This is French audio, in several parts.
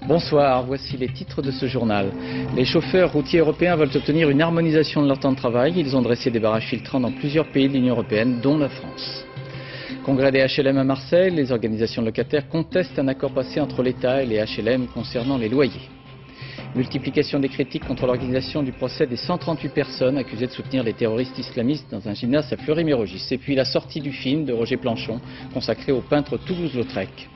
Bonsoir, voici les titres de ce journal. Les chauffeurs routiers européens veulent obtenir une harmonisation de leur temps de travail. Ils ont dressé des barrages filtrants dans plusieurs pays de l'Union européenne, dont la France. Congrès des HLM à Marseille, les organisations de locataires contestent un accord passé entre l'État et les HLM concernant les loyers. Multiplication des critiques contre l'organisation du procès des 138 personnes accusées de soutenir les terroristes islamistes dans un gymnase à Fleury-Mérogis. Et puis la sortie du film de Roger Planchon, consacré au peintre Toulouse-Lautrec.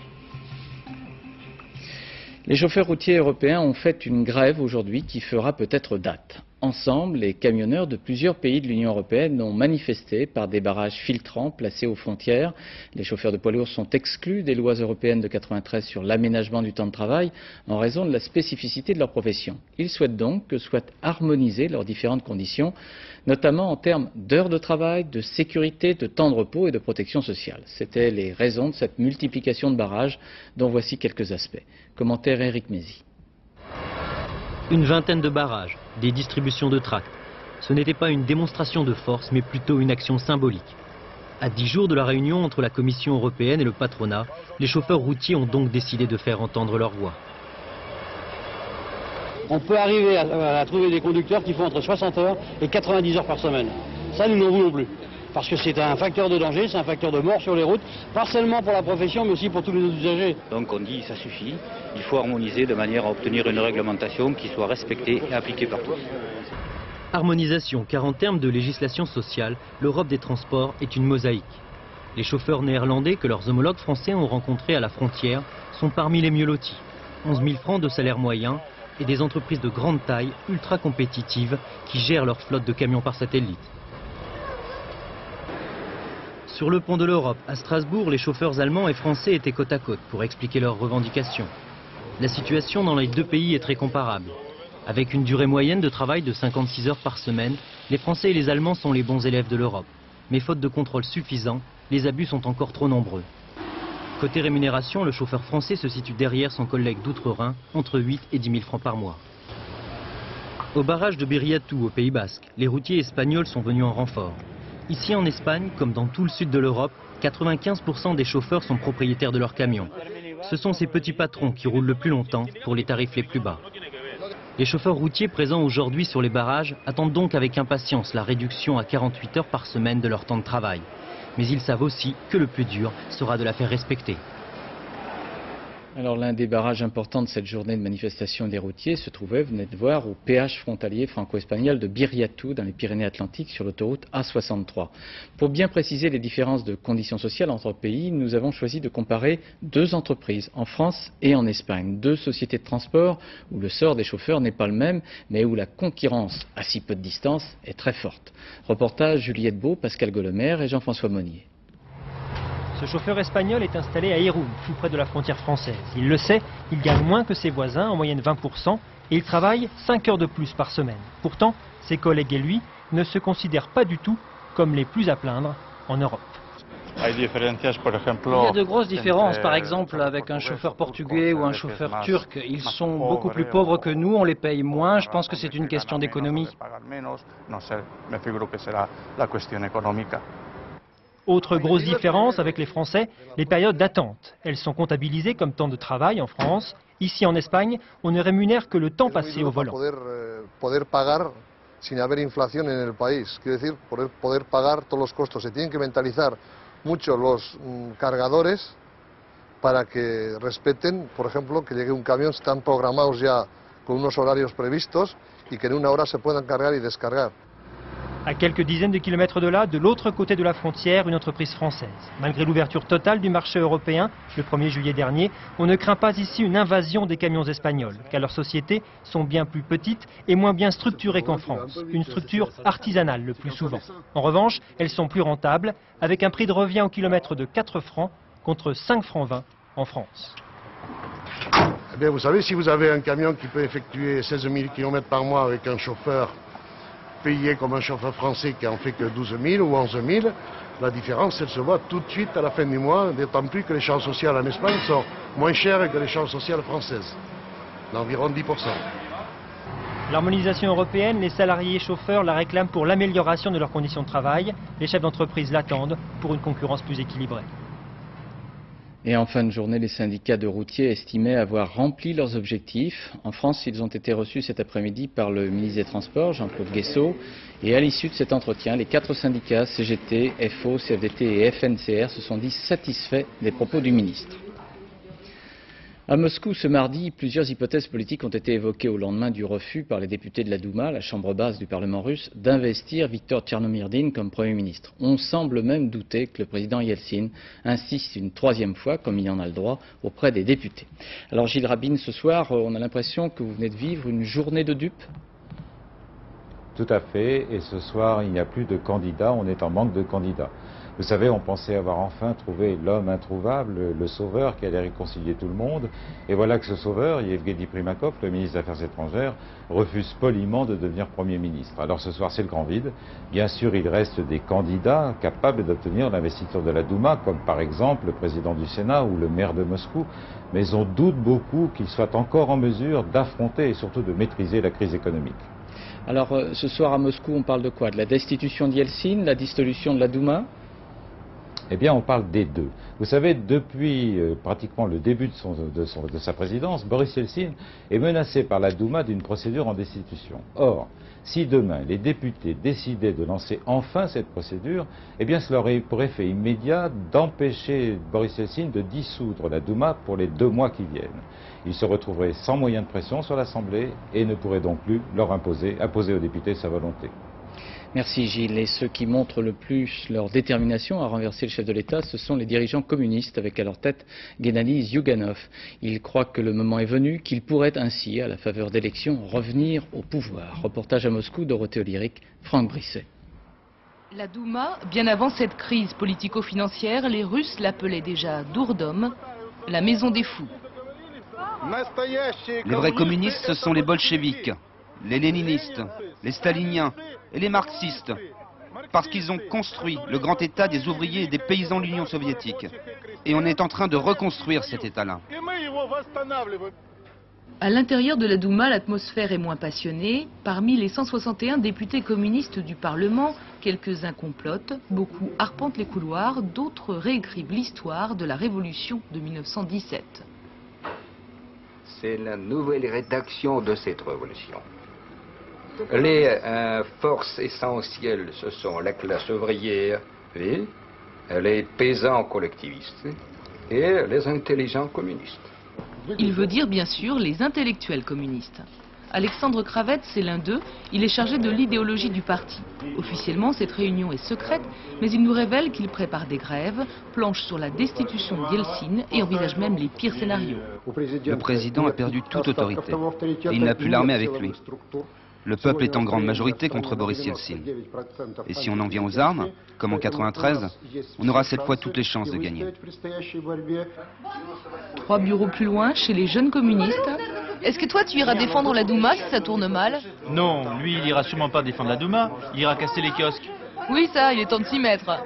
Les chauffeurs routiers européens ont fait une grève aujourd'hui qui fera peut-être date. Ensemble, les camionneurs de plusieurs pays de l'Union européenne ont manifesté par des barrages filtrants placés aux frontières. Les chauffeurs de poids lourds sont exclus des lois européennes de 93 sur l'aménagement du temps de travail en raison de la spécificité de leur profession. Ils souhaitent donc que soient harmonisées leurs différentes conditions, notamment en termes d'heures de travail, de sécurité, de temps de repos et de protection sociale. C'étaient les raisons de cette multiplication de barrages dont voici quelques aspects. Commentaire Éric Mézy. Une vingtaine de barrages, des distributions de tracts. Ce n'était pas une démonstration de force, mais plutôt une action symbolique. À 10 jours de la réunion entre la Commission européenne et le patronat, les chauffeurs routiers ont donc décidé de faire entendre leur voix. On peut arriver à trouver des conducteurs qui font entre 60 heures et 90 heures par semaine. Ça, nous n'en voulons plus. Parce que c'est un facteur de danger, c'est un facteur de mort sur les routes, pas seulement pour la profession, mais aussi pour tous les autres usagers. Donc on dit ça suffit, il faut harmoniser de manière à obtenir une réglementation qui soit respectée et appliquée par tous. Harmonisation, car en termes de législation sociale, l'Europe des transports est une mosaïque. Les chauffeurs néerlandais que leurs homologues français ont rencontrés à la frontière sont parmi les mieux lotis. 11 000 francs de salaire moyen et des entreprises de grande taille, ultra compétitives, qui gèrent leur flotte de camions par satellite. Sur le pont de l'Europe, à Strasbourg, les chauffeurs allemands et français étaient côte à côte pour expliquer leurs revendications. La situation dans les deux pays est très comparable. Avec une durée moyenne de travail de 56 heures par semaine, les Français et les Allemands sont les bons élèves de l'Europe. Mais faute de contrôle suffisant, les abus sont encore trop nombreux. Côté rémunération, le chauffeur français se situe derrière son collègue d'outre-Rhin, entre 8 et 10 000 francs par mois. Au barrage de Biriatou, au Pays Basque, les routiers espagnols sont venus en renfort. Ici en Espagne, comme dans tout le sud de l'Europe, 95% des chauffeurs sont propriétaires de leurs camions. Ce sont ces petits patrons qui roulent le plus longtemps pour les tarifs les plus bas. Les chauffeurs routiers présents aujourd'hui sur les barrages attendent donc avec impatience la réduction à 48 heures par semaine de leur temps de travail. Mais ils savent aussi que le plus dur sera de la faire respecter. Alors l'un des barrages importants de cette journée de manifestation des routiers se trouvait, vous venez de voir, au péage frontalier franco-espagnol de Biriatou dans les Pyrénées-Atlantiques sur l'autoroute A63. Pour bien préciser les différences de conditions sociales entre pays, nous avons choisi de comparer deux entreprises, en France et en Espagne. Deux sociétés de transport où le sort des chauffeurs n'est pas le même, mais où la concurrence à si peu de distance est très forte. Reportage Juliette Beau, Pascal Golomer et Jean-François Monnier. Ce chauffeur espagnol est installé à Irún, tout près de la frontière française. Il le sait, il gagne moins que ses voisins, en moyenne 20%, et il travaille 5 heures de plus par semaine. Pourtant, ses collègues et lui ne se considèrent pas du tout comme les plus à plaindre en Europe. Il y a de grosses différences, par exemple avec un chauffeur portugais ou un chauffeur turc. Ils sont beaucoup plus pauvres que nous, on les paye moins, je pense que c'est une question d'économie. Autre grosse différence avec les Français, les périodes d'attente. Elles sont comptabilisées comme temps de travail en France. Ici en Espagne, on ne rémunère que le temps passé au volant. Poder pagar sin haber inflación en el país. Quiere decir, poder pagar todos los costos. Se tienen que mentalizar mucho los cargadores para que respeten, por ejemplo, que llegue un camión, están programados ya con unos horarios previstos y que en una hora se puedan cargar y descargar. À quelques dizaines de kilomètres de là, de l'autre côté de la frontière, une entreprise française. Malgré l'ouverture totale du marché européen le 1er juillet dernier, on ne craint pas ici une invasion des camions espagnols, car leurs sociétés sont bien plus petites et moins bien structurées qu'en France. Une structure artisanale le plus souvent. En revanche, elles sont plus rentables, avec un prix de revient au kilomètre de 4 francs contre 5 francs 20 en France. Eh bien, vous savez, si vous avez un camion qui peut effectuer 16 000 km par mois avec un chauffeur payé comme un chauffeur français qui en fait que 12 000 ou 11 000, la différence, elle se voit tout de suite à la fin du mois, d'autant plus que les charges sociales en Espagne sont moins chères que les charges sociales françaises, d'environ 10%. L'harmonisation européenne, les salariés et chauffeurs la réclament pour l'amélioration de leurs conditions de travail. Les chefs d'entreprise l'attendent pour une concurrence plus équilibrée. Et en fin de journée, les syndicats de routiers estimaient avoir rempli leurs objectifs. En France, ils ont été reçus cet après-midi par le ministre des Transports, Jean-Claude Guessot. Et à l'issue de cet entretien, les 4 syndicats, CGT, FO, CFDT et FNCR, se sont dit satisfaits des propos du ministre. À Moscou, ce mardi, plusieurs hypothèses politiques ont été évoquées au lendemain du refus par les députés de la Douma, la chambre basse du Parlement russe, d'investir Viktor Tchernomyrdine comme Premier ministre. On semble même douter que le président Yeltsin insiste une 3e fois, comme il en a le droit, auprès des députés. Alors Gilles Rabin, ce soir, on a l'impression que vous venez de vivre une journée de dupes. Tout à fait, et ce soir, il n'y a plus de candidats, on est en manque de candidats. Vous savez, on pensait avoir enfin trouvé l'homme introuvable, le sauveur qui allait réconcilier tout le monde. Et voilà que ce sauveur, Yevgeny Primakov, le ministre des Affaires étrangères, refuse poliment de devenir Premier ministre. Alors ce soir, c'est le grand vide. Bien sûr, il reste des candidats capables d'obtenir l'investiture de la Douma, comme par exemple le président du Sénat ou le maire de Moscou. Mais on doute beaucoup qu'ils soient encore en mesure d'affronter et surtout de maîtriser la crise économique. Alors ce soir à Moscou, on parle de quoi? De la destitution d'Yeltsin, la dissolution de la Douma? Eh bien, on parle des deux. Vous savez, depuis pratiquement le début de sa présidence, Boris Yeltsin est menacé par la Douma d'une procédure en destitution. Or, si demain les députés décidaient de lancer enfin cette procédure, eh bien, cela aurait pour effet immédiat d'empêcher Boris Yeltsin de dissoudre la Douma pour les 2 mois qui viennent. Il se retrouverait sans moyen de pression sur l'Assemblée et ne pourrait donc plus leur imposer aux députés sa volonté. Merci Gilles. Et ceux qui montrent le plus leur détermination à renverser le chef de l'État, ce sont les dirigeants communistes, avec à leur tête Guennadi Zyuganov. Ils croient que le moment est venu, qu'ils pourraient ainsi, à la faveur d'élections, revenir au pouvoir. Reportage à Moscou, Dorothée Olyric, Franck Brisset. La Douma, bien avant cette crise politico-financière, les Russes l'appelaient déjà Dourdom, la maison des fous. Les vrais communistes, ce sont les bolcheviks, les léninistes, les staliniens et les marxistes, parce qu'ils ont construit le grand État des ouvriers et des paysans de l'Union soviétique. Et on est en train de reconstruire cet État-là. À l'intérieur de la Douma, l'atmosphère est moins passionnée. Parmi les 161 députés communistes du Parlement, quelques-uns complotent, beaucoup arpentent les couloirs, d'autres réécrivent l'histoire de la révolution de 1917. C'est la nouvelle rédaction de cette révolution. Les forces essentielles, ce sont la classe ouvrière, et les paysans collectivistes et les intelligents communistes. Il veut dire bien sûr les intellectuels communistes. Alexandre Kravets, c'est l'un d'eux, il est chargé de l'idéologie du parti. Officiellement, cette réunion est secrète, mais il nous révèle qu'il prépare des grèves, planche sur la destitution d'Yeltsin et envisage même les pires scénarios. Le président a perdu toute autorité et il n'a plus l'armée avec lui. Le peuple est en grande majorité contre Boris Yeltsin. Et si on en vient aux armes, comme en 93, on aura cette fois toutes les chances de gagner. 3 bureaux plus loin, chez les jeunes communistes. Est-ce que toi tu iras défendre la Douma si ça tourne mal? Non, lui il ira sûrement pas défendre la Douma, il ira casser les kiosques. Oui ça, il est temps de s'y mettre.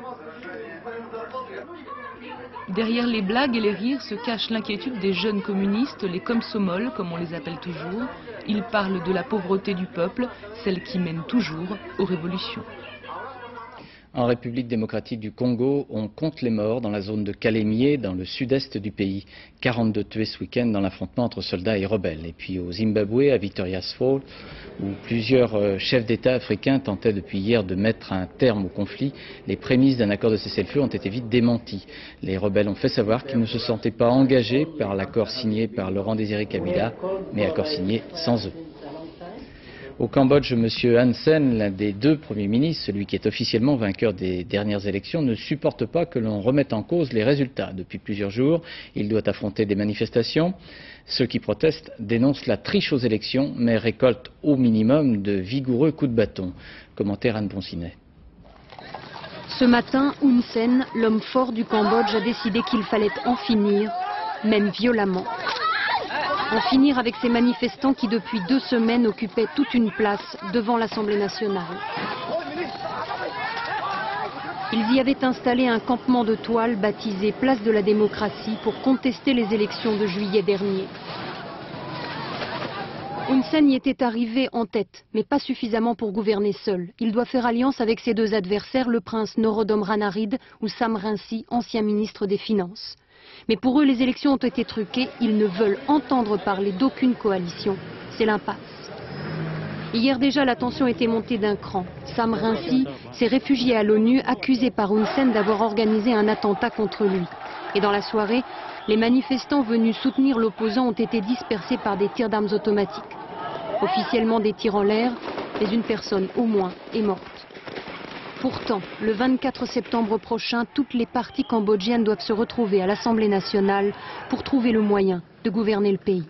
Derrière les blagues et les rires se cache l'inquiétude des jeunes communistes, les komsomols comme on les appelle toujours. Ils parlent de la pauvreté du peuple, celle qui mène toujours aux révolutions. En République démocratique du Congo, on compte les morts dans la zone de Kalemie, dans le sud-est du pays. 42 tués ce week-end dans l'affrontement entre soldats et rebelles. Et puis au Zimbabwe, à Victoria's Falls, où plusieurs chefs d'État africains tentaient depuis hier de mettre un terme au conflit, les prémices d'un accord de cessez-le-feu ont été vite démenties. Les rebelles ont fait savoir qu'ils ne se sentaient pas engagés par l'accord signé par Laurent-Désiré Kabila, mais accord signé sans eux. Au Cambodge, M. Hun Sen, l'un des 2 premiers ministres, celui qui est officiellement vainqueur des dernières élections, ne supporte pas que l'on remette en cause les résultats. Depuis plusieurs jours, il doit affronter des manifestations. Ceux qui protestent dénoncent la triche aux élections, mais récoltent au minimum de vigoureux coups de bâton. Commentaire Anne Poncinet. Ce matin, Hun Sen, l'homme fort du Cambodge, a décidé qu'il fallait en finir, même violemment. En finir avec ces manifestants qui, depuis 2 semaines, occupaient toute une place devant l'Assemblée nationale. Ils y avaient installé un campement de toile baptisé Place de la démocratie pour contester les élections de juillet dernier. Hun Sen y était arrivé en tête, mais pas suffisamment pour gouverner seul. Il doit faire alliance avec ses deux adversaires, le prince Norodom Ranariddh ou Sam Rainsy, ancien ministre des Finances. Mais pour eux, les élections ont été truquées. Ils ne veulent entendre parler d'aucune coalition. C'est l'impasse. Hier déjà, la tension était montée d'un cran. Sam Rainsy s'est réfugié à l'ONU, accusé par Hun Sen d'avoir organisé un attentat contre lui. Et dans la soirée, les manifestants venus soutenir l'opposant ont été dispersés par des tirs d'armes automatiques. Officiellement des tirs en l'air, mais une personne au moins est morte. Pourtant, le 24 septembre prochain, toutes les parties cambodgiennes doivent se retrouver à l'Assemblée nationale pour trouver le moyen de gouverner le pays.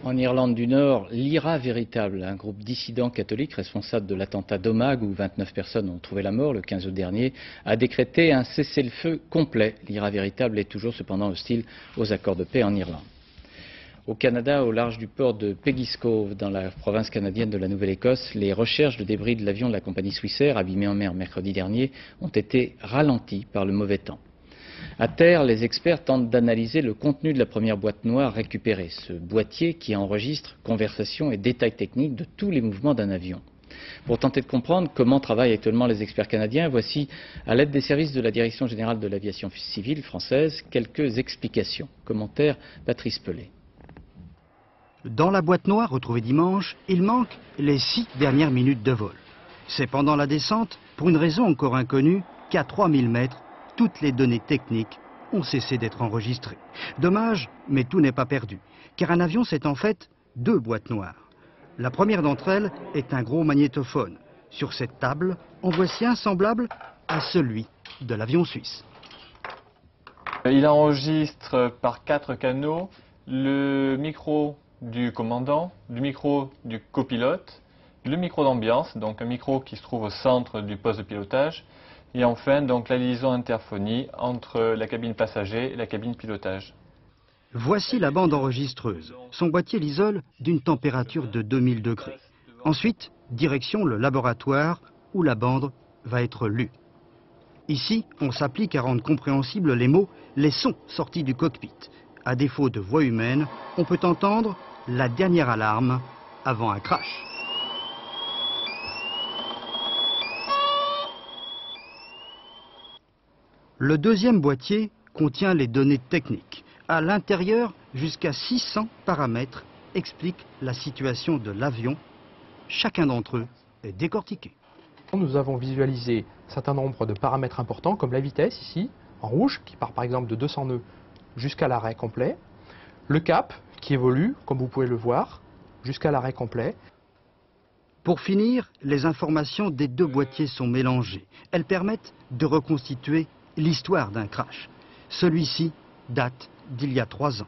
En Irlande du Nord, l'IRA véritable, un groupe dissident catholique responsable de l'attentat d'Omagh où 29 personnes ont trouvé la mort le 15 août dernier, a décrété un cessez-le-feu complet. L'IRA véritable est toujours cependant hostile aux accords de paix en Irlande. Au Canada, au large du port de Peggy's Cove, dans la province canadienne de la Nouvelle-Écosse, les recherches de débris de l'avion de la compagnie Swissair, abîmé en mer mercredi dernier, ont été ralenties par le mauvais temps. À terre, les experts tentent d'analyser le contenu de la première boîte noire récupérée, ce boîtier qui enregistre conversations et détails techniques de tous les mouvements d'un avion. Pour tenter de comprendre comment travaillent actuellement les experts canadiens, voici, à l'aide des services de la Direction générale de l'aviation civile française, quelques explications. Commentaire Patrice Pellet. Dans la boîte noire retrouvée dimanche, il manque les 6 dernières minutes de vol. C'est pendant la descente, pour une raison encore inconnue, qu'à 3000 mètres, toutes les données techniques ont cessé d'être enregistrées. Dommage, mais tout n'est pas perdu, car un avion c'est en fait 2 boîtes noires. La première d'entre elles est un gros magnétophone. Sur cette table, en voici un semblable à celui de l'avion suisse. Il enregistre par 4 canaux le micro du commandant, le micro du copilote, le micro d'ambiance, donc un micro qui se trouve au centre du poste de pilotage, et enfin donc la liaison interphonie entre la cabine passager et la cabine pilotage. Voici la bande enregistreuse. Son boîtier l'isole d'une température de 2000 degrés. Ensuite, direction le laboratoire où la bande va être lue. Ici, on s'applique à rendre compréhensibles les mots, les sons sortis du cockpit. À défaut de voix humaine, on peut entendre la dernière alarme avant un crash. Le deuxième boîtier contient les données techniques. À l'intérieur, jusqu'à 600 paramètres expliquent la situation de l'avion. Chacun d'entre eux est décortiqué. Nous avons visualisé un certain nombre de paramètres importants, comme la vitesse ici, en rouge, qui part par exemple de 200 nœuds jusqu'à l'arrêt complet. Le cap, qui évolue, comme vous pouvez le voir, jusqu'à l'arrêt complet. Pour finir, les informations des 2 boîtiers sont mélangées. Elles permettent de reconstituer l'histoire d'un crash. Celui-ci date d'il y a 3 ans.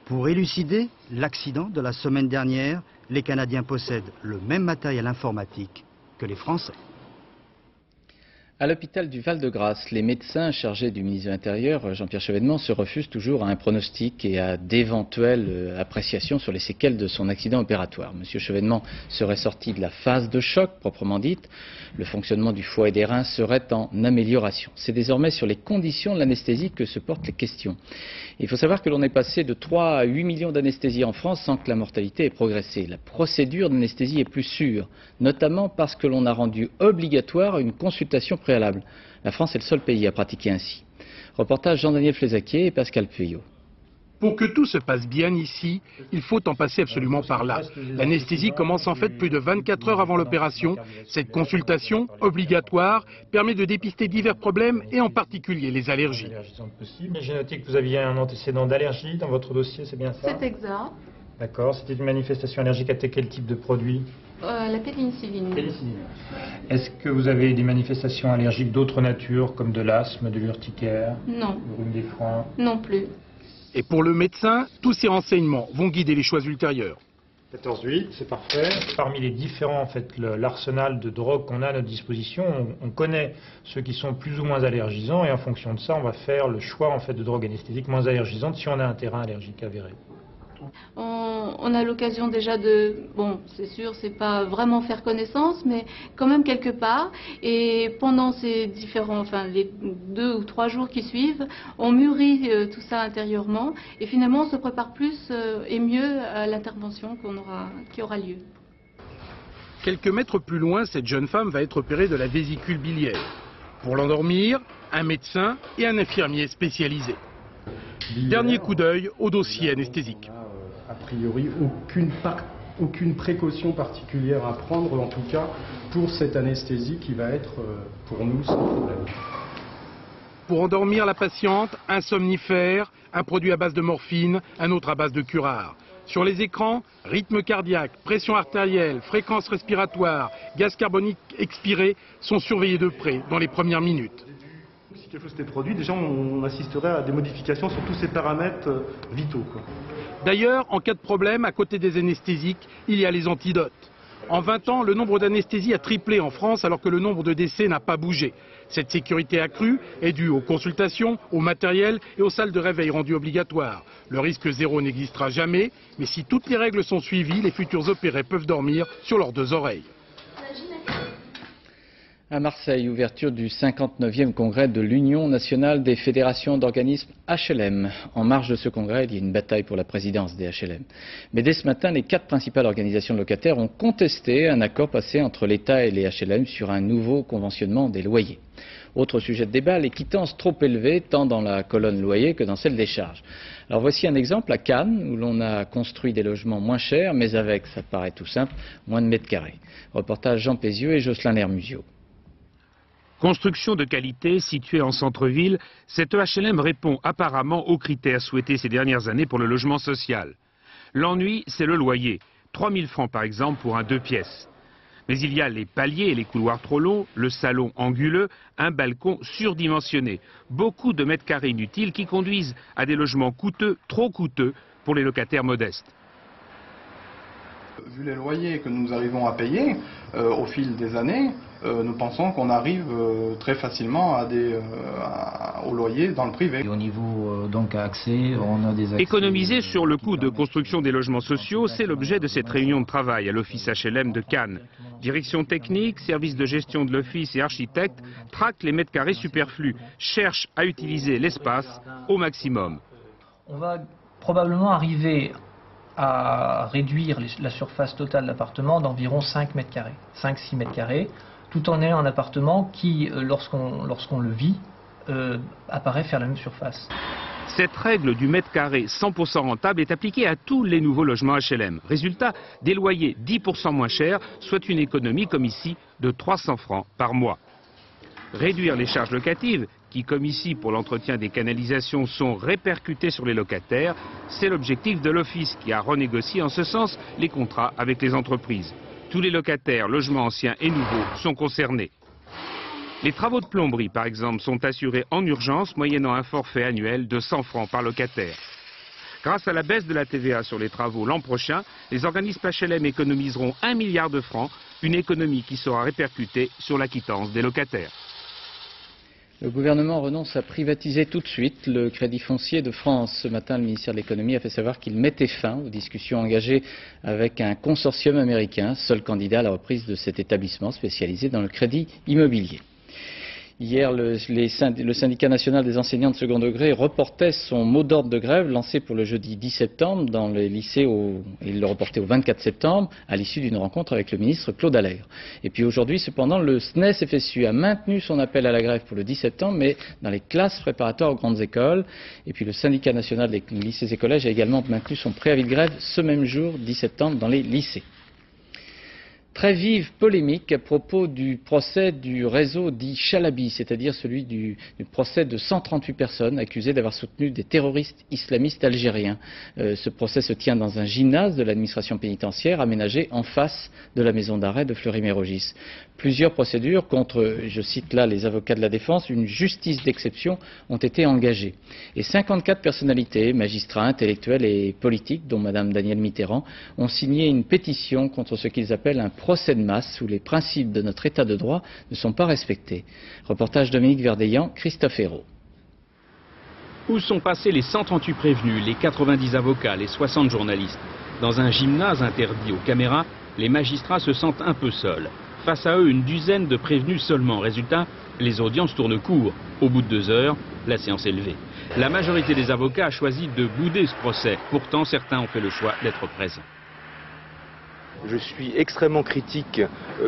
Pour élucider l'accident de la semaine dernière, les Canadiens possèdent le même matériel informatique que les Français. À l'hôpital du Val-de-Grâce, les médecins chargés du ministre de l'Intérieur, Jean-Pierre Chevènement, se refusent toujours à un pronostic et à d'éventuelles appréciations sur les séquelles de son accident opératoire. Monsieur Chevènement serait sorti de la phase de choc, proprement dite. Le fonctionnement du foie et des reins serait en amélioration. C'est désormais sur les conditions de l'anesthésie que se portent les questions. Il faut savoir que l'on est passé de 3 à 8 millions d'anesthésies en France sans que la mortalité ait progressé. La procédure d'anesthésie est plus sûre, notamment parce que l'on a rendu obligatoire une consultation préalable. La France est le seul pays à pratiquer ainsi. Reportage Jean-Daniel Flézaquier et Pascal Pueyo. Pour que tout se passe bien ici, il faut en passer absolument par là. L'anesthésie commence en fait plus de 24 heures avant l'opération. Cette consultation, obligatoire, permet de dépister divers problèmes et en particulier les allergies. J'ai noté que vous aviez un antécédent d'allergie dans votre dossier, c'est bien ça? C'est exact. D'accord, c'était une manifestation allergique à quel type de produit? La pénicilline. Est-ce que vous avez des manifestations allergiques d'autre nature, comme de l'asthme, de l'urticaire? Non. Le rhume des foins? Non plus. Et pour le médecin, tous ces renseignements vont guider les choix ultérieurs. 14-8, c'est parfait. Parmi les différents, l'arsenal de drogues qu'on a à notre disposition, on connaît ceux qui sont plus ou moins allergisants et en fonction de ça, on va faire le choix de drogues anesthésiques moins allergisantes si on a un terrain allergique avéré. On on a l'occasion déjà de, bon, c'est sûr, c'est pas vraiment faire connaissance, mais quand même quelque part. Et pendant ces différents, enfin les 2 ou 3 jours qui suivent, on mûrit tout ça intérieurement, et finalement on se prépare plus et mieux à l'intervention qui aura lieu. Quelques mètres plus loin, cette jeune femme va être opérée de la vésicule biliaire. Pour l'endormir, un médecin et un infirmier spécialisé. Dernier coup d'œil au dossier anesthésique. A priori, aucune précaution particulière à prendre, en tout cas pour cette anesthésie qui va être pour nous sans problème. Pour endormir la patiente, un somnifère, un produit à base de morphine, un autre à base de curare. Sur les écrans, rythme cardiaque, pression artérielle, fréquence respiratoire, gaz carbonique expiré sont surveillés de près dans les premières minutes. Si quelque chose était produit, déjà on assisterait à des modifications sur tous ces paramètres vitaux. D'ailleurs, en cas de problème, à côté des anesthésiques, il y a les antidotes. En 20 ans, le nombre d'anesthésies a triplé en France alors que le nombre de décès n'a pas bougé. Cette sécurité accrue est due aux consultations, au matériel et aux salles de réveil rendues obligatoires. Le risque zéro n'existera jamais, mais si toutes les règles sont suivies, les futurs opérés peuvent dormir sur leurs 2 oreilles. À Marseille, ouverture du 59e congrès de l'Union nationale des fédérations d'organismes HLM. En marge de ce congrès, il y a une bataille pour la présidence des HLM. Mais dès ce matin, les 4 principales organisations de locataires ont contesté un accord passé entre l'État et les HLM sur un nouveau conventionnement des loyers. Autre sujet de débat, les quittances trop élevées, tant dans la colonne loyer que dans celle des charges. Alors voici un exemple à Cannes, où l'on a construit des logements moins chers, mais avec, ça paraît tout simple, moins de mètres carrés. Reportage Jean Pézieux et Jocelyn Lermusio. Construction de qualité située en centre-ville, cette HLM répond apparemment aux critères souhaités ces dernières années pour le logement social. L'ennui, c'est le loyer. 3 000 francs par exemple pour un 2 pièces. Mais il y a les paliers et les couloirs trop longs, le salon anguleux, un balcon surdimensionné. Beaucoup de mètres carrés inutiles qui conduisent à des logements coûteux, trop coûteux pour les locataires modestes. Vu les loyers que nous arrivons à payer au fil des années, nous pensons qu'on arrive très facilement au loyer dans le privé. Et au niveau donc accès, on a des accès. Économiser sur le coût de construction des logements sociaux, c'est l'objet de cette réunion de travail à l'office HLM de Cannes. Direction technique, service de gestion de l'office et architectes traquent les mètres carrés superflus, cherchent à utiliser l'espace au maximum. On va probablement arriver à réduire la surface totale de l'appartement d'environ 5 mètres carrés, 5-6 mètres carrés, tout en ayant un appartement qui, lorsqu'on le vit, apparaît faire la même surface. Cette règle du mètre carré 100% rentable est appliquée à tous les nouveaux logements HLM. Résultat, des loyers 10% moins chers, soit une économie comme ici de 300 francs par mois. Réduire les charges locatives, qui comme ici pour l'entretien des canalisations sont répercutées sur les locataires, c'est l'objectif de l'office qui a renégocié en ce sens les contrats avec les entreprises. Tous les locataires, logements anciens et nouveaux, sont concernés. Les travaux de plomberie, par exemple, sont assurés en urgence, moyennant un forfait annuel de 100 francs par locataire. Grâce à la baisse de la TVA sur les travaux l'an prochain, les organismes HLM économiseront 1 milliard de francs, une économie qui sera répercutée sur la quittance des locataires. Le gouvernement renonce à privatiser tout de suite le Crédit foncier de France. Ce matin, le ministère de l'économie a fait savoir qu'il mettait fin aux discussions engagées avec un consortium américain, seul candidat à la reprise de cet établissement spécialisé dans le crédit immobilier. Hier, le syndicat national des enseignants de second degré reportait son mot d'ordre de grève lancé pour le jeudi 10 septembre dans les lycées. Il le reportait au 24 septembre à l'issue d'une rencontre avec le ministre Claude Allègre. Et puis aujourd'hui, cependant, le SNES-FSU a maintenu son appel à la grève pour le 10 septembre, mais dans les classes préparatoires aux grandes écoles. Et puis le syndicat national des lycées et collèges a également maintenu son préavis de grève ce même jour, 10 septembre, dans les lycées. Très vive polémique à propos du procès du réseau dit Chalabi, c'est-à-dire celui du procès de 138 personnes accusées d'avoir soutenu des terroristes islamistes algériens. Ce procès se tient dans un gymnase de l'administration pénitentiaire aménagé en face de la maison d'arrêt de Fleury-Mérogis. Plusieurs procédures contre, je cite là les avocats de la défense, une justice d'exception ont été engagées. Et 54 personnalités, magistrats, intellectuels et politiques, dont Madame Danielle Mitterrand, ont signé une pétition contre ce qu'ils appellent un procès de masse où les principes de notre état de droit ne sont pas respectés. Reportage Dominique Verdeillan, Christophe Hérault. Où sont passés les 138 prévenus, les 90 avocats, les 60 journalistes? Dans un gymnase interdit aux caméras, les magistrats se sentent un peu seuls. Face à eux, une dizaine de prévenus seulement. Résultat, les audiences tournent court. Au bout de 2 heures, la séance est levée. La majorité des avocats a choisi de bouder ce procès. Pourtant, certains ont fait le choix d'être présents. Je suis extrêmement critique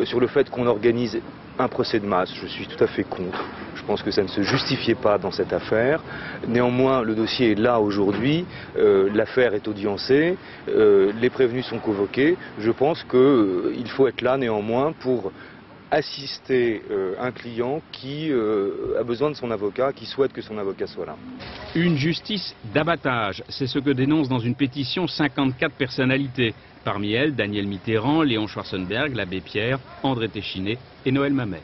sur le fait qu'on organise un procès de masse. Je suis tout à fait contre. Je pense que ça ne se justifiait pas dans cette affaire. Néanmoins, le dossier est là aujourd'hui. L'affaire est audiencée. Les prévenus sont convoqués. Je pense qu'il faut être là néanmoins pour assister un client qui a besoin de son avocat, qui souhaite que son avocat soit là. Une justice d'abattage, c'est ce que dénoncent dans une pétition 54 personnalités. Parmi elles, Daniel Mitterrand, Léon Schwarzenberg, l'abbé Pierre, André Téchiné et Noël Mamère.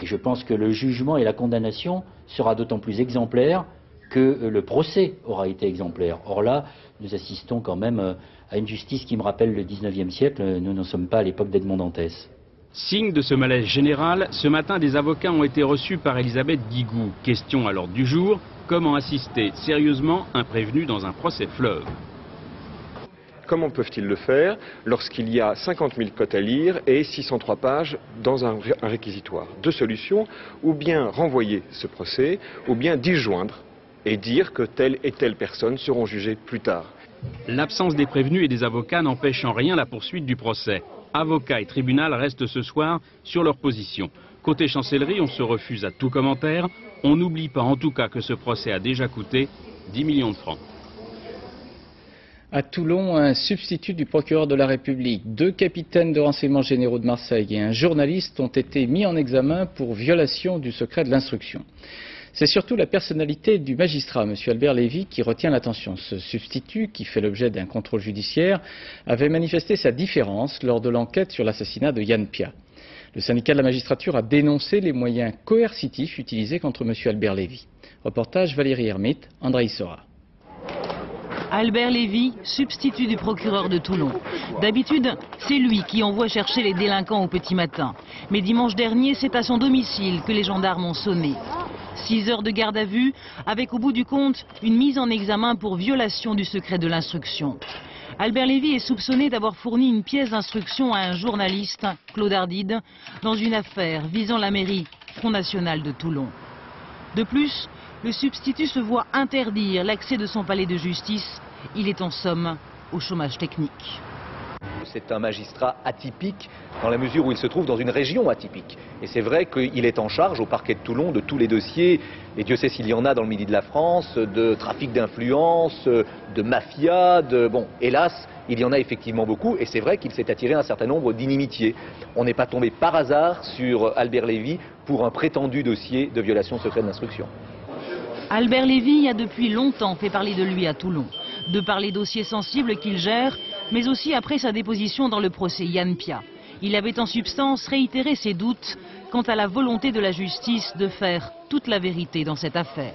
Et je pense que le jugement et la condamnation sera d'autant plus exemplaire que le procès aura été exemplaire. Or là, nous assistons quand même à une justice qui me rappelle le 19e siècle. Nous n'en sommes pas à l'époque d'Edmond Dantès. Signe de ce malaise général, ce matin des avocats ont été reçus par Elisabeth Guigou. Question à l'ordre du jour, comment assister sérieusement un prévenu dans un procès fleuve? Comment peuvent-ils le faire lorsqu'il y a 50 000 cotes à lire et 603 pages dans un réquisitoire? 2 solutions, ou bien renvoyer ce procès, ou bien disjoindre et dire que telle et telle personne seront jugées plus tard. L'absence des prévenus et des avocats n'empêche en rien la poursuite du procès. Avocats et tribunal restent ce soir sur leur position. Côté chancellerie, on se refuse à tout commentaire. On n'oublie pas en tout cas que ce procès a déjà coûté 10 millions de francs. À Toulon, un substitut du procureur de la République, 2 capitaines de renseignements généraux de Marseille et un journaliste ont été mis en examen pour violation du secret de l'instruction. C'est surtout la personnalité du magistrat, M. Albert Lévy, qui retient l'attention. Ce substitut, qui fait l'objet d'un contrôle judiciaire, avait manifesté sa différence lors de l'enquête sur l'assassinat de Yann Pia. Le syndicat de la magistrature a dénoncé les moyens coercitifs utilisés contre M. Albert Lévy. Reportage Valérie Hermite, André Issora. Albert Lévy, substitut du procureur de Toulon. D'habitude, c'est lui qui envoie chercher les délinquants au petit matin. Mais dimanche dernier, c'est à son domicile que les gendarmes ont sonné. 6 heures de garde à vue, avec au bout du compte une mise en examen pour violation du secret de l'instruction. Albert Lévy est soupçonné d'avoir fourni une pièce d'instruction à un journaliste, Claude Ardide, dans une affaire visant la mairie Front National de Toulon. De plus, le substitut se voit interdire l'accès de son palais de justice. Il est en somme au chômage technique. C'est un magistrat atypique dans la mesure où il se trouve dans une région atypique. Et c'est vrai qu'il est en charge au parquet de Toulon de tous les dossiers, et Dieu sait s'il y en a dans le Midi de la France, de trafic d'influence, de mafia, Bon, hélas, il y en a effectivement beaucoup, et c'est vrai qu'il s'est attiré un certain nombre d'inimitiés. On n'est pas tombé par hasard sur Albert Lévy pour un prétendu dossier de violation secret de l'instruction. Albert Lévy a depuis longtemps fait parler de lui à Toulon, de par les dossiers sensibles qu'il gère, mais aussi après sa déposition dans le procès Yann Pia. Il avait en substance réitéré ses doutes quant à la volonté de la justice de faire toute la vérité dans cette affaire.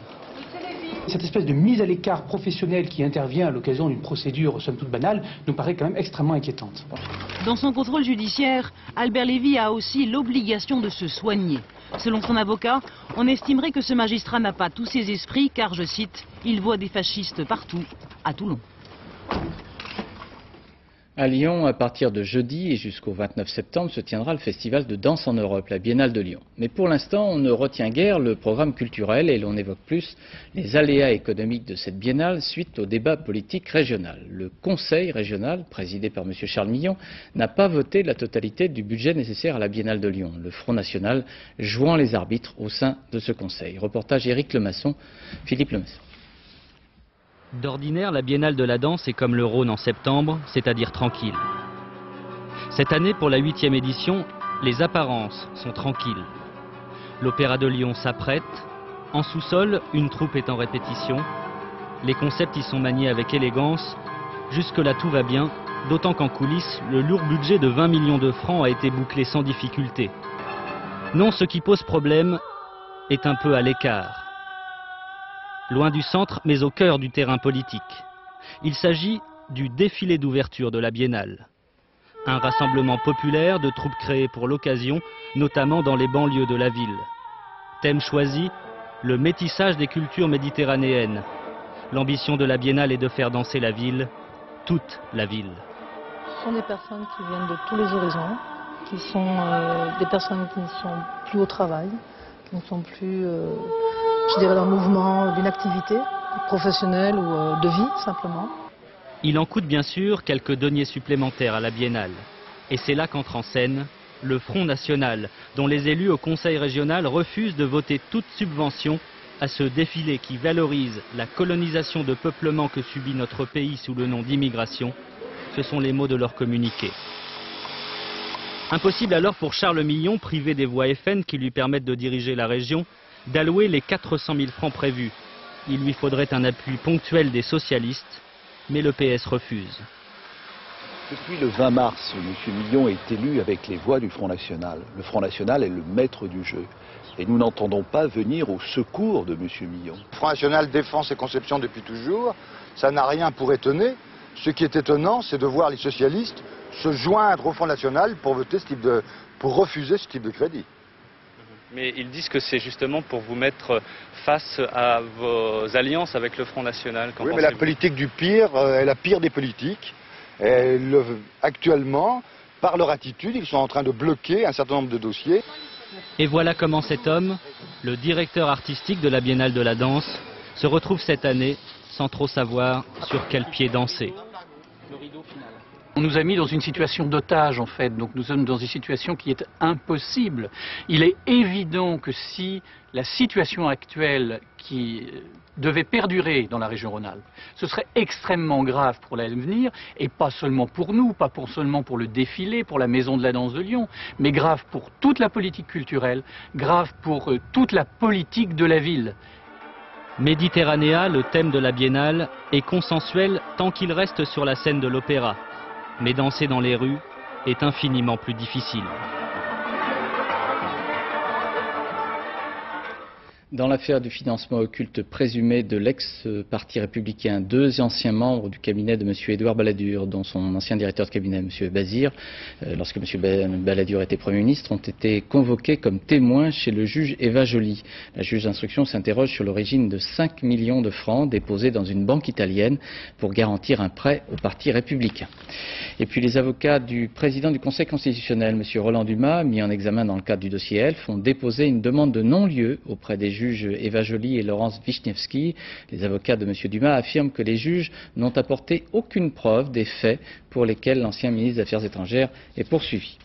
Cette espèce de mise à l'écart professionnelle qui intervient à l'occasion d'une procédure somme toute banale nous paraît quand même extrêmement inquiétante. Dans son contrôle judiciaire, Albert Lévy a aussi l'obligation de se soigner. Selon son avocat, on estimerait que ce magistrat n'a pas tous ses esprits car, je cite, il voit des fascistes partout, à Toulon. À Lyon, à partir de jeudi et jusqu'au 29 septembre, se tiendra le festival de danse en Europe, la Biennale de Lyon. Mais pour l'instant, on ne retient guère le programme culturel et l'on évoque plus les aléas économiques de cette Biennale suite au débat politique régional. Le Conseil régional, présidé par M. Charles Millon, n'a pas voté la totalité du budget nécessaire à la Biennale de Lyon. Le Front National jouant les arbitres au sein de ce Conseil. Reportage Éric Lemasson, Philippe Lemasson. D'ordinaire, la Biennale de la danse est comme le Rhône en septembre, c'est-à-dire tranquille. Cette année, pour la 8e édition, les apparences sont tranquilles. L'Opéra de Lyon s'apprête. En sous-sol, une troupe est en répétition. Les concepts y sont maniés avec élégance. Jusque-là, tout va bien, d'autant qu'en coulisses, le lourd budget de 20 millions de francs a été bouclé sans difficulté. Non, ce qui pose problème est un peu à l'écart. Loin du centre, mais au cœur du terrain politique. Il s'agit du défilé d'ouverture de la Biennale. Un rassemblement populaire de troupes créées pour l'occasion, notamment dans les banlieues de la ville. Thème choisi, le métissage des cultures méditerranéennes. L'ambition de la Biennale est de faire danser la ville toute la ville. Ce sont des personnes qui viennent de tous les horizons, qui sont des personnes qui ne sont plus au travail, qui ne sont plus, je dirais, dans le mouvement d'une activité professionnelle ou de vie, simplement. Il en coûte bien sûr quelques deniers supplémentaires à la Biennale. Et c'est là qu'entre en scène le Front National, dont les élus au Conseil régional refusent de voter toute subvention à ce défilé qui valorise la colonisation de peuplement que subit notre pays sous le nom d'immigration. Ce sont les mots de leur communiqué. Impossible alors pour Charles Millon, privé des voies FN qui lui permettent de diriger la région, d'allouer les 400 000 francs prévus. Il lui faudrait un appui ponctuel des socialistes, mais le PS refuse. Depuis le 20 mars, M. Millon est élu avec les voix du Front National. Le Front National est le maître du jeu. Et nous n'entendons pas venir au secours de M. Millon. Le Front National défend ses conceptions depuis toujours. Ça n'a rien pour étonner. Ce qui est étonnant, c'est de voir les socialistes se joindre au Front National pour refuser ce type de crédit. Mais ils disent que c'est justement pour vous mettre face à vos alliances avec le Front National. Oui, mais la politique du pire est la pire des politiques. Actuellement, par leur attitude, ils sont en train de bloquer un certain nombre de dossiers. Et voilà comment cet homme, le directeur artistique de la Biennale de la danse, se retrouve cette année sans trop savoir sur quel pied danser. On nous a mis dans une situation d'otage en fait, donc nous sommes dans une situation qui est impossible. Il est évident que si la situation actuelle qui devait perdurer dans la région Rhône-Alpes, ce serait extrêmement grave pour l'avenir, et pas seulement pour nous, pas seulement pour le défilé, pour la Maison de la Danse de Lyon, mais grave pour toute la politique culturelle, grave pour toute la politique de la ville. Méditerranéa, le thème de la Biennale, est consensuel tant qu'il reste sur la scène de l'opéra. Mais danser dans les rues est infiniment plus difficile. Dans l'affaire du financement occulte présumé de l'ex-parti républicain, 2 anciens membres du cabinet de M. Édouard Balladur, dont son ancien directeur de cabinet, M. Bazir, lorsque M. Balladur était Premier ministre, ont été convoqués comme témoins chez le juge Eva Joly. La juge d'instruction s'interroge sur l'origine de 5 millions de francs déposés dans une banque italienne pour garantir un prêt au parti républicain. Et puis les avocats du président du Conseil constitutionnel, M. Roland Dumas, mis en examen dans le cadre du dossier ELF, ont déposé une demande de non-lieu auprès des juges Eva Joly et Laurence Vichnievsky. Les avocats de M. Dumas affirment que les juges n'ont apporté aucune preuve des faits pour lesquels l'ancien ministre des Affaires étrangères est poursuivi.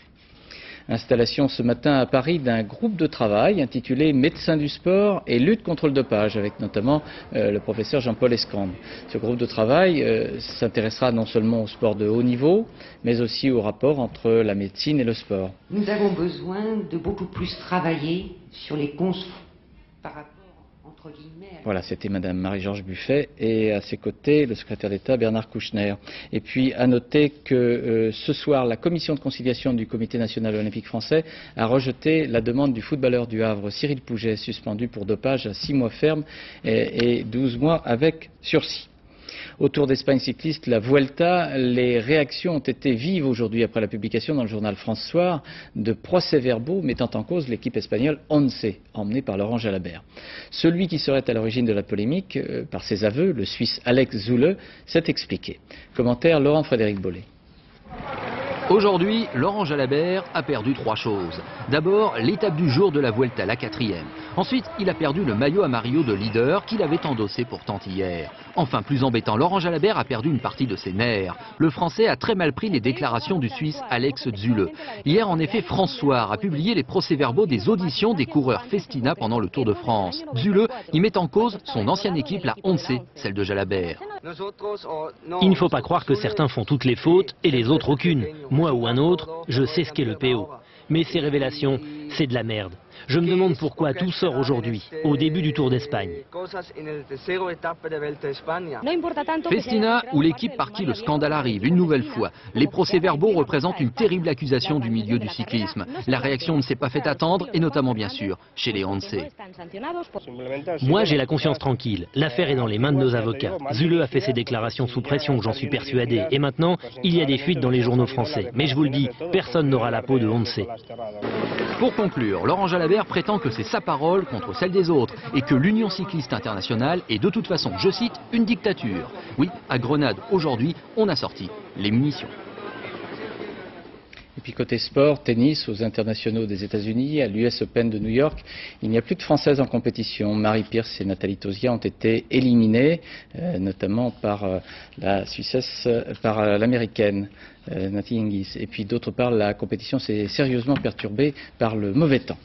Installation ce matin à Paris d'un groupe de travail intitulé Médecins du sport et lutte contre le dopage, avec notamment le professeur Jean-Paul Escande. Ce groupe de travail s'intéressera non seulement au sport de haut niveau, mais aussi au rapport entre la médecine et le sport. Nous avons besoin de beaucoup plus travailler sur les conflits par rapport, entre guillemets... Voilà, c'était Madame Marie-Georges Buffet et à ses côtés le secrétaire d'État Bernard Kouchner. Et puis à noter que ce soir, la commission de conciliation du Comité national olympique français a rejeté la demande du footballeur du Havre Cyril Pouget, suspendu pour dopage à 6 mois ferme et 12 mois avec sursis. Au Tour d'Espagne cycliste, la Vuelta, les réactions ont été vives aujourd'hui après la publication dans le journal France Soir de procès-verbaux mettant en cause l'équipe espagnole Once, emmenée par Laurent Jalabert. Celui qui serait à l'origine de la polémique, par ses aveux, le Suisse Alex Zülle, s'est expliqué. Commentaire Laurent-Frédéric Bollet. Aujourd'hui, Laurent Jalabert a perdu 3 choses. D'abord, l'étape du jour de la Vuelta, la 4e. Ensuite, il a perdu le maillot amarillo de leader qu'il avait endossé pourtant hier. Enfin, plus embêtant, Laurent Jalabert a perdu une partie de ses nerfs. Le Français a très mal pris les déclarations du Suisse Alex Zülle. Hier, en effet, France Soir a publié les procès-verbaux des auditions des coureurs Festina pendant le Tour de France. Zülle y met en cause son ancienne équipe, la Once, celle de Jalabert. Il ne faut pas croire que certains font toutes les fautes et les autres aucune. Moi ou un autre, je sais ce qu'est le PO. Mais ces révélations, c'est de la merde. Je me demande pourquoi tout sort aujourd'hui, au début du Tour d'Espagne. Festina ou l'équipe par qui le scandale arrive, une nouvelle fois. Les procès-verbaux représentent une terrible accusation du milieu du cyclisme. La réaction ne s'est pas fait attendre, et notamment bien sûr chez les Once. Moi j'ai la conscience tranquille. L'affaire est dans les mains de nos avocats. Zülle a fait ses déclarations sous pression, j'en suis persuadé. Et maintenant, il y a des fuites dans les journaux français. Mais je vous le dis, personne n'aura la peau de Once. Pour conclure, Laurent Jalabert Jalabert prétend que c'est sa parole contre celle des autres et que l'Union cycliste internationale est de toute façon, je cite, une dictature. Oui, à Grenade, aujourd'hui, on a sorti les munitions. Et puis côté sport, tennis, aux internationaux des États-Unis, à l'US Open de New York, il n'y a plus de Françaises en compétition. Marie Pierce et Nathalie Tauziat ont été éliminées, notamment par l'américaine Nathalie Hingis. Et puis d'autre part, la compétition s'est sérieusement perturbée par le mauvais temps.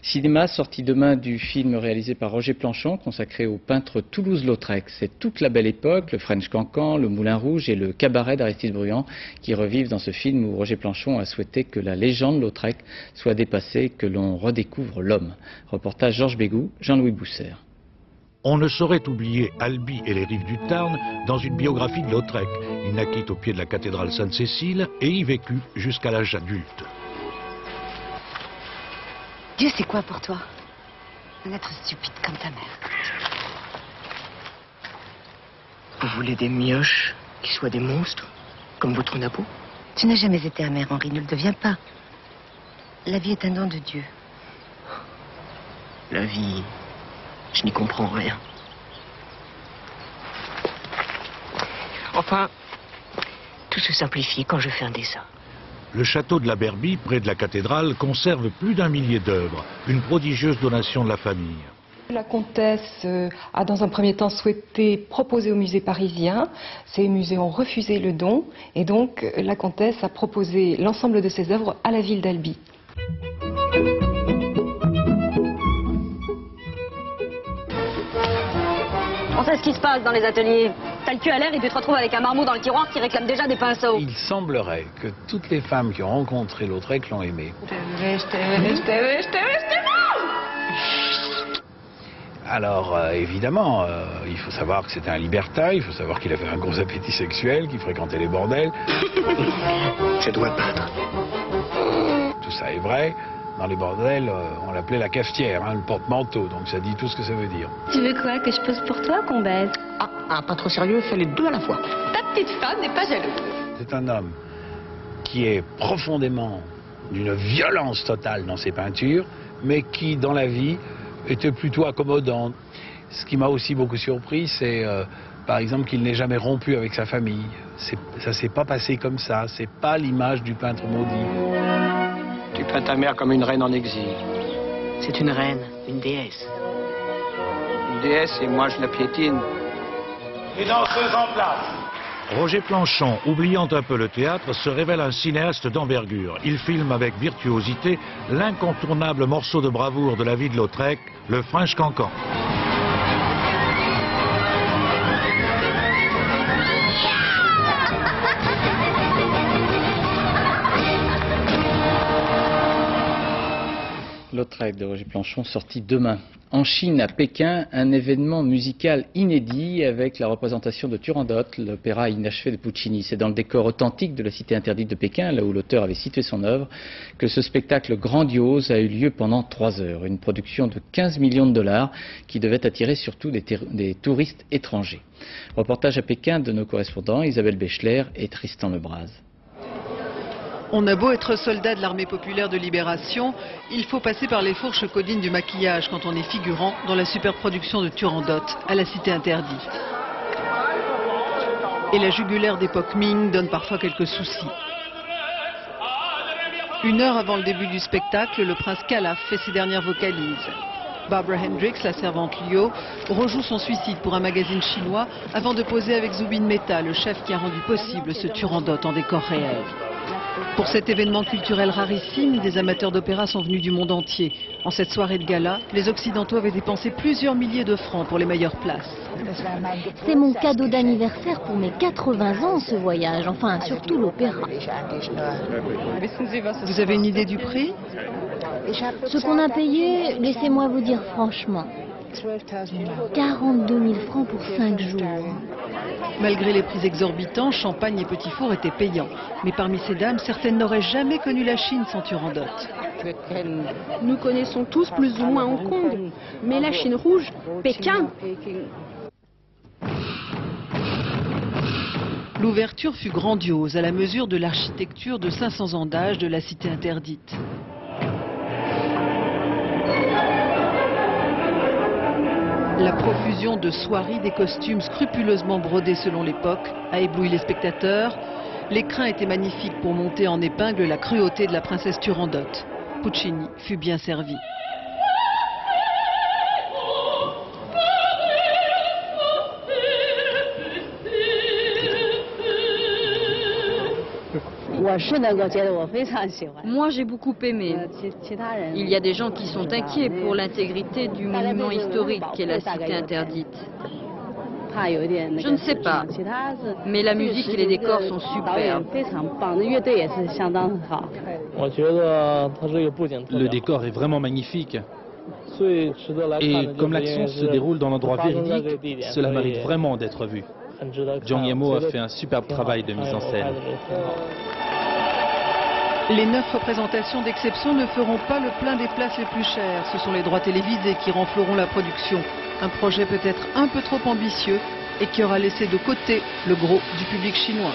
Cinéma, sortie demain du film réalisé par Roger Planchon, consacré au peintre Toulouse-Lautrec. C'est toute la belle époque, le French Cancan, le Moulin Rouge et le cabaret d'Aristide Bruand qui revivent dans ce film où Roger Planchon a souhaité que la légende Lautrec soit dépassée, que l'on redécouvre l'homme. Reportage Georges Bégou, Jean-Louis Bousser. On ne saurait oublier Albi et les rives du Tarn dans une biographie de Lautrec. Il naquit au pied de la cathédrale Sainte-Cécile et y vécut jusqu'à l'âge adulte. Dieu, c'est quoi pour toi? Un être stupide comme ta mère. Vous voulez des mioches qui soient des monstres, comme votre Nabo? Tu n'as jamais été amer, Henri, ne le deviens pas. La vie est un don de Dieu. La vie, je n'y comprends rien. Enfin, tout se simplifie quand je fais un dessin. Le château de la Berbie, près de la cathédrale, conserve plus d'1 millier d'œuvres, une prodigieuse donation de la famille. La comtesse a dans un premier temps souhaité proposer au musée parisien. Ces musées ont refusé le don et donc la comtesse a proposé l'ensemble de ses œuvres à la ville d'Albi. On sait ce qui se passe dans les ateliers. T'as le cul à l'air et tu te retrouves avec un marmot dans le tiroir qui réclame déjà des pinceaux. Il semblerait que toutes les femmes qui ont rencontré Lautrec l'ont aimé. Alors, évidemment, il faut savoir que c'était un libertin, il faut savoir qu'il avait un gros appétit sexuel, qu'il fréquentait les bordels. Je dois peindre. Tout ça est vrai. Dans les bordels, on l'appelait la cafetière, hein, le porte-manteau, donc ça dit tout ce que ça veut dire. Tu veux quoi, que je pose pour toi, qu'on baise? Ah, pas trop sérieux, fais les deux à la fois. Ta petite femme n'est pas jalouse. C'est un homme qui est profondément d'une violence totale dans ses peintures, mais qui, dans la vie, était plutôt accommodant. Ce qui m'a aussi beaucoup surpris, c'est, par exemple, qu'il n'ait jamais rompu avec sa famille. Ça s'est pas passé comme ça, c'est pas l'image du peintre maudit. Tu peins ta mère comme une reine en exil. C'est une reine, une déesse. Une déesse et moi je la piétine. Et danseuse en place. Roger Planchon, oubliant un peu le théâtre, se révèle un cinéaste d'envergure. Il filme avec virtuosité l'incontournable morceau de bravoure de la vie de Lautrec, le French Cancan. Lautrec de Roger Planchon, sorti demain. En Chine, à Pékin, un événement musical inédit avec la représentation de Turandot, l'opéra inachevé de Puccini. C'est dans le décor authentique de la cité interdite de Pékin, là où l'auteur avait situé son œuvre, que ce spectacle grandiose a eu lieu pendant 3 heures. Une production de 15 millions de dollars qui devait attirer surtout des touristes étrangers. Reportage à Pékin de nos correspondants Isabelle Béchler et Tristan Lebras. On a beau être soldat de l'armée populaire de libération, il faut passer par les fourches codines du maquillage quand on est figurant dans la superproduction de Turandot à la cité interdite. Et la jugulaire d'époque Ming donne parfois quelques soucis. 1 heure avant le début du spectacle, le prince Calaf fait ses dernières vocalises. Barbara Hendricks, la servante Liu, rejoue son suicide pour un magazine chinois avant de poser avec Zubin Mehta, le chef qui a rendu possible ce Turandot en décor réel. Pour cet événement culturel rarissime, des amateurs d'opéra sont venus du monde entier. En cette soirée de gala, les Occidentaux avaient dépensé plusieurs milliers de francs pour les meilleures places. C'est mon cadeau d'anniversaire pour mes 80 ans, ce voyage. Enfin, surtout l'opéra. Vous avez une idée du prix? Ce qu'on a payé, laissez-moi vous dire franchement. 42 000 francs pour 5 jours. Malgré les prix exorbitants, champagne et petits fours étaient payants. Mais parmi ces dames, certaines n'auraient jamais connu la Chine sans Turandot. Nous connaissons tous plus ou moins Hong Kong, mais la Chine rouge, Pékin. L'ouverture fut grandiose à la mesure de l'architecture de 500 ans d'âge de la cité interdite. La profusion de soieries, des costumes scrupuleusement brodés selon l'époque, a ébloui les spectateurs. L'écrin était magnifique pour monter en épingle la cruauté de la princesse Turandot. Puccini fut bien servi. Moi, j'ai beaucoup aimé. Il y a des gens qui sont inquiets pour l'intégrité du monument historique qu'est la cité interdite. Je ne sais pas, mais la musique et les décors sont superbes. Le décor est vraiment magnifique. Et comme l'action se déroule dans l'endroit véridique, cela mérite vraiment d'être vu. Zhang Yimou a fait un superbe travail de mise en scène. Les 9 représentations d'exception ne feront pas le plein des places les plus chères. Ce sont les droits télévisés qui renfleront la production. Un projet peut-être un peu trop ambitieux et qui aura laissé de côté le gros du public chinois.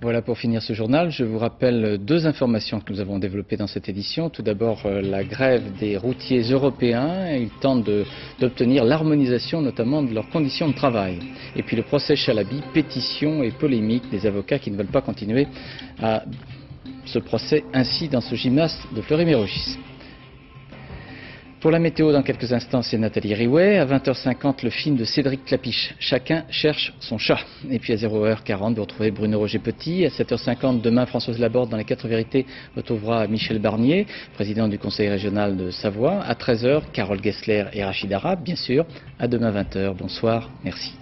Voilà pour finir ce journal. Je vous rappelle 2 informations que nous avons développées dans cette édition. Tout d'abord, la grève des routiers européens. Ils tentent d'obtenir l'harmonisation notamment de leurs conditions de travail. Et puis le procès Chalabi, pétition et polémique des avocats qui ne veulent pas continuer à ce procès ainsi dans ce gymnase de Fleury-Mérogis. Pour la météo, dans quelques instants, c'est Nathalie Riouet. À 20h50, le film de Cédric Clapiche, Chacun cherche son chat. Et puis à 0h40, vous retrouvez Bruno Roger-Petit. À 7h50, demain, Françoise Laborde, dans les 4 vérités, retrouvera Michel Barnier, président du Conseil régional de Savoie. À 13h, Carole Gessler et Rachid Arabe, bien sûr. À demain 20h. Bonsoir, merci.